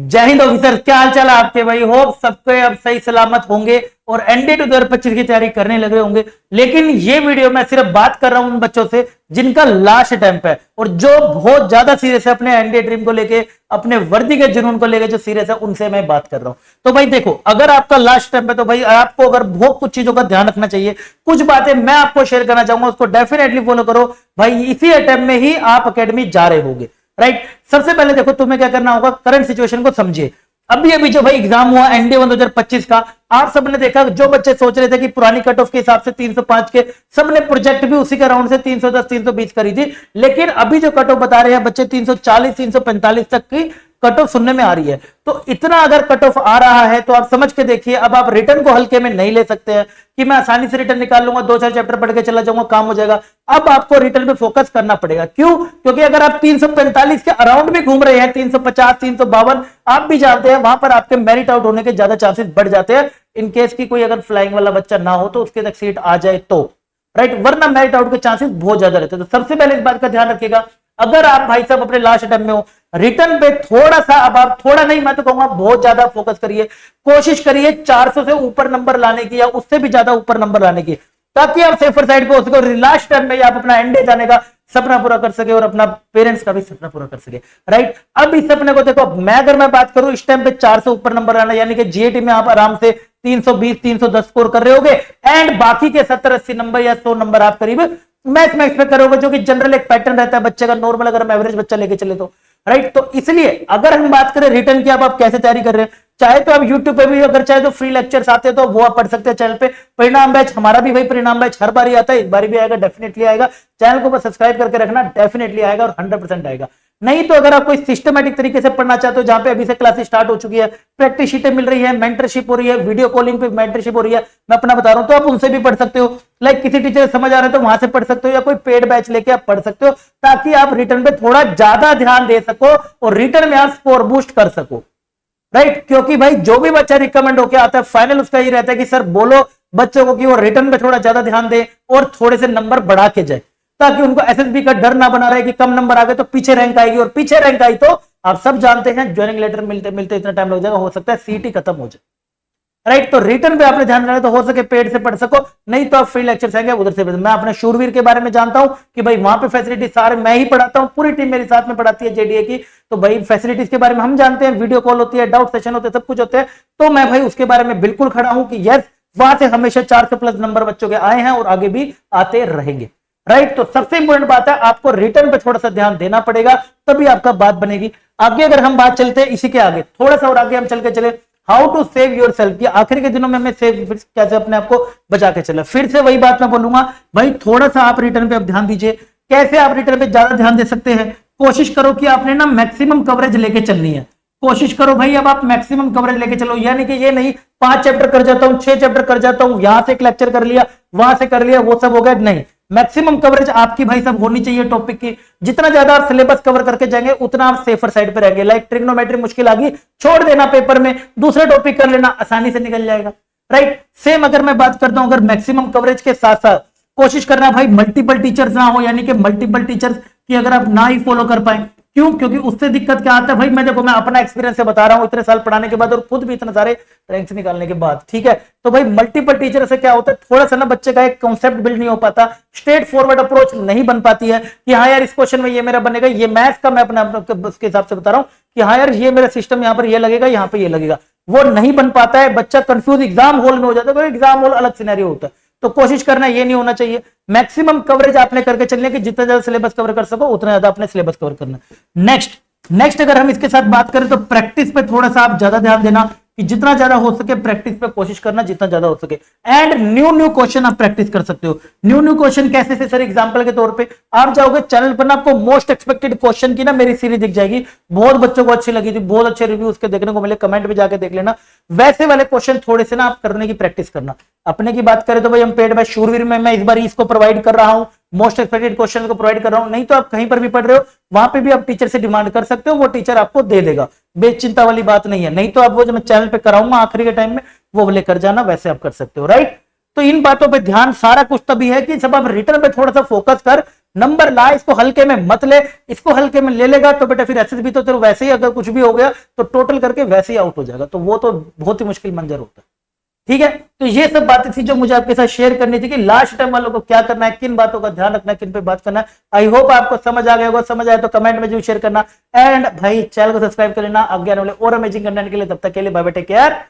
जय हिंद ऑफिसर, क्या हाल चाल है आपके भाई। होप सबके अब सही सलामत होंगे और एनडीए 2025 की तैयारी करने लगे होंगे। लेकिन ये वीडियो मैं सिर्फ बात कर रहा हूं उन बच्चों से जिनका लास्ट अटेम्प्ट है और जो बहुत ज्यादा सीरियस है अपने एनडीए ड्रीम को लेके, अपने वर्दी के जुनून को लेके जो सीरियस है, उनसे मैं बात कर रहा हूं। तो भाई देखो, अगर आपका लास्ट अटेम्प्ट है तो भाई आपको अगर बहुत कुछ चीजों का ध्यान रखना चाहिए। कुछ बातें मैं आपको शेयर करना चाहूंगा, उसको डेफिनेटली फॉलो करो भाई। इसी अटेम्प्ट में ही आप अकेडमी जा रहे होंगे, राइट। सबसे पहले देखो, तुम्हें क्या करना होगा, करंट सिचुएशन को समझिए। अभी अभी जो भाई एग्जाम हुआ एनडीए 2025 का, आप सबने देखा जो बच्चे सोच रहे थे कि पुरानी कट ऑफ के हिसाब से 305 के, सबने प्रोजेक्ट भी उसी के राउंड से 310 320 करी थी। लेकिन अभी जो कट ऑफ बता रहे हैं बच्चे 340 345 तक की कट ऑफ सुनने में आ रही है। तो इतना अगर कट ऑफ आ रहा है तो आप समझ के देखिए, अब आप रिटर्न को हल्के में नहीं ले सकते हैं कि मैं आसानी से रिटर्न निकाल लूंगा, 2-4 चैप्टर पढ़ के चला जाऊंगा, काम हो जाएगा। अब आपको रिटर्न पे फोकस करना पड़ेगा। क्यों? क्योंकि अगर आप 345 के अराउंड भी घूम रहे हैं, 350 352, आप भी जानते हैं वहां पर आपके मेरिट आउट होने के ज्यादा चांसेस बढ़ जाते हैं। इनकेस की कोई अगर फ्लाइंग वाला बच्चा ना हो तो उसके तक सीट आ जाए तो, राइट, वरना मेरिट आउट के चांसेस बहुत ज्यादा रहते हैं। तो सबसे पहले इस बात का ध्यान रखिएगा, अगर आप भाई साहब अपने लास्ट अटेम्प्ट में हो, रिटर्न पे थोड़ा सा, अब आप थोड़ा नहीं, मैं तो कहूंगा बहुत ज्यादा फोकस करिए। कोशिश करिए 400 से ऊपर नंबर लाने की या उससे भी ज्यादा ऊपर नंबर लाने की, ताकि आप सेफर साइड पे हो सके और लास्ट टाइम में आप अपना एनडीए जाने का सपना पूरा कर सके और अपना पेरेंट्स का भी सपना पूरा कर सके, राइट। अब इस सपने को देखो, अगर मैं बात करूं इस टाइम पे 400 से ऊपर नंबर लाना, यानी कि जीएटी में आप आराम से 320 310 स्कोर कर रहे होगे एंड बाकी के 70 80 नंबर या 100 नंबर आप करीब मैथ्स में एक्सपेक्ट करोगे, जो कि जनरल एक पैटर्न रहता है बच्चे का नॉर्मल, अगर हम एवरेज बच्चा लेके चले तो, राइट। तो इसलिए अगर हम बात करें रिटर्न की, अब आप कैसे तैयारी कर रहे हैं, चाहे तो आप यूट्यूब पे भी, अगर चाहे तो फ्री लेक्चर्स आते हैं तो वो आप पढ़ सकते हैं चैनल पे। परिणाम बैच हमारा भी भाई, परिणाम बैच हर बार ही आता है, इस बार भी आएगा, डेफिनेटली आएगा। चैनल को बस सब्सक्राइब करके रखना, डेफिनेटली आएगा और 100% आएगा। नहीं तो अगर आप कोई सिस्टमैटिक तरीके से पढ़ना चाहते हो, जहां पे अभी से क्लासेस स्टार्ट हो चुकी है, प्रैक्टिस शीटें मिल रही है, मेंटरशिप हो रही है, वीडियो कॉलिंग पे मेंटरशिप हो रही है, मैं अपना बता रहा हूं, तो आप उनसे भी पढ़ सकते हो। लाइक किसी टीचर समझ आ रहा है तो वहां से पढ़ सकते हो, या कोई पेड बैच लेके आप पढ़ सकते हो, ताकि आप रिटर्न पे थोड़ा ज्यादा ध्यान दे सको और रिटर्न में आप स्कोर बूस्ट कर सको, राइट। क्योंकि भाई जो भी बच्चा रिकमेंड होकर आता है, फाइनल उसका ये रहता है कि सर बोलो बच्चों को कि वो रिटर्न पे थोड़ा ज्यादा ध्यान दे और थोड़े से नंबर बढ़ा के जाए, ताकि उनको एसएसबी का डर ना बना रहे कि कम नंबर आ गए तो पीछे रैंक आएगी, और पीछे रैंक आई तो आप सब जानते हैं ज्वाइनिंग लेटर मिलते मिलते इतना टाइम लग जाएगा, हो सकता है सीटी खत्म हो जाए, राइट। तो रिटर्न पे आपने ध्यान रखना, तो हो सके पेड से पढ़ सको, नहीं तो आप फ्री लेक्चर्स आएंगे उधर से। मैं अपने शूरवीर के बारे में जानता हूं कि भाई वहां पे फैसिलिटी सारे मैं ही पढ़ाता हूं, पूरी टीम मेरे साथ में पढ़ाती है जेडीए की। तो भाई फैसिलिटीज के बारे में हम जानते हैं, वीडियो कॉल होती है, डाउट सेशन होते हैं, सब कुछ होते हैं। तो मैं भाई उसके बारे में बिल्कुल खड़ा हूं कि यस, वहां से हमेशा 400 प्लस नंबर बच्चों के आए हैं और आगे भी आते रहेंगे, राइट। तो सबसे इंपॉर्टेंट बात है, आपको रिटर्न पे थोड़ा सा ध्यान देना पड़ेगा, तभी आपका बात बनेगी। आगे अगर हम बात चलते हैं इसी के आगे, थोड़ा सा और आगे हम चल के चले, how to save yourself, कि आखिर के दिनों में हमें सेव कैसे अपने आप को बचा के चला। फिर से वही बात मैं बोलूंगा भाई, थोड़ा सा आप रिटर्न पे अब ध्यान दीजिए। कैसे आप रिटर्न पे ज्यादा ध्यान दे सकते हैं? कोशिश करो कि आपने ना मैक्सिमम कवरेज लेके चलनी है। कोशिश करो भाई, अब आप मैक्सिमम कवरेज लेके चलो, यानी कि ये नहीं 5 चैप्टर कर जाता हूं, 6 चैप्टर कर जाता हूं, यहां से एक लेक्चर कर लिया, वहां से कर लिया, वो सब हो गया, नहीं। मैक्सिमम कवरेज आपकी भाई सब होनी चाहिए टॉपिक की। जितना ज्यादा आप सिलेबस कवर करके जाएंगे उतना आप सेफर साइड पे रहेंगे। लाइक ट्रिग्नोमेट्री मुश्किल आ गई, छोड़ देना पेपर में, दूसरे टॉपिक कर लेना, आसानी से निकल जाएगा, राइट। सेम अगर मैं बात करता हूं, अगर मैक्सिमम कवरेज के साथ साथ कोशिश करना भाई मल्टीपल टीचर्स ना हो, यानी कि मल्टीपल टीचर्स की अगर आप ना ही फॉलो कर पाए। क्यों? क्योंकि उससे दिक्कत क्या आता है भाई, मैं देखो मैं अपना एक्सपीरियंस से बता रहा हूं, इतने साल पढ़ाने के बाद और खुद भी इतने सारे रैंक्स निकालने के बाद, ठीक है। तो भाई मल्टीपल टीचर से क्या होता है, थोड़ा सा ना बच्चे का एक कॉन्सेप्ट बिल्ड नहीं हो पाता, स्ट्रेट फॉरवर्ड अप्रोच नहीं बन पाती है कि हाँ यार इस क्वेश्चन में ये मेरा बनेगा, ये मैथ्स का मैं अपने उसके हिसाब से बता रहा हूँ कि हाँ यार ये मेरा सिस्टम यहाँ पर ये लगेगा, यहाँ पे ये लगेगा, वो नहीं बन पाता है। बच्चा कंफ्यूज एग्जाम हॉल में हो जाता है, एग्जाम हॉल अलग सिनेरियो होता है। तो कोशिश करना ये नहीं होना चाहिए। मैक्सिमम कवरेज आपने करके चलने की, जितना ज्यादा सिलेबस कवर कर सको उतना ज्यादा आपने सिलेबस कवर करना। नेक्स्ट अगर हम इसके साथ बात करें तो प्रैक्टिस पे थोड़ा सा आप ज्यादा ध्यान देना, कि जितना ज्यादा हो सके प्रैक्टिस पे कोशिश करना, जितना ज्यादा हो सके। एंड न्यू क्वेश्चन आप प्रैक्टिस कर सकते हो। न्यू क्वेश्चन कैसे से सर? एग्जांपल के तौर पे आप जाओगे चैनल पर ना, आपको मोस्ट एक्सपेक्टेड क्वेश्चन की ना मेरी सीरीज दिख जाएगी, बहुत बच्चों को अच्छी लगी थी, बहुत अच्छे रिव्यू उसके देखने को मिले, कमेंट में जाके देख लेना। वैसे वाले क्वेश्चन थोड़े से ना आप करने की प्रैक्टिस करना। अपने की बात करें तो भाई हम पेड बाय शूरवीर में मैं इस बार इसको प्रोवाइड कर रहा हूं, मोस्ट एक्सपेक्टेड क्वेश्चन को प्रोवाइड कर रहा हूं। नहीं तो आप कहीं पर भी पढ़ रहे हो, वहां पे भी आप टीचर से डिमांड कर सकते हो, वो टीचर आपको दे देगा, बेचिंता वाली बात नहीं है। नहीं तो आप वो जो मैं चैनल पे कराऊंगा आखिरी के टाइम में वो लेकर जाना, वैसे आप कर सकते हो, राइट। तो इन बातों पे ध्यान सारा कुछ तभी है कि जब आप रिटर्न पे थोड़ा सा फोकस कर, नंबर ला, इसको हल्के में मत ले। इसको हल्के में ले लेगा तो बेटा फिर एसएसबी तो तेरे वैसे ही, अगर कुछ भी हो गया तो टोटल करके वैसे ही आउट हो जाएगा, तो वो तो बहुत ही मुश्किल मंजर होता है। ठीक है, तो ये सब बातें थी जो मुझे आपके साथ शेयर करनी थी कि लास्ट टाइम वालों को क्या करना है, किन बातों का ध्यान रखना है, किन पे बात करना है। आई होप आपको समझ आ गया होगा, समझ आया तो कमेंट में जरूर शेयर करना, एंड भाई चैनल को सब्सक्राइब कर लेना आगे आने वाले और अमेजिंग कंटेंट के लिए। तब तक के लिए बाय बाय, टेक केयर।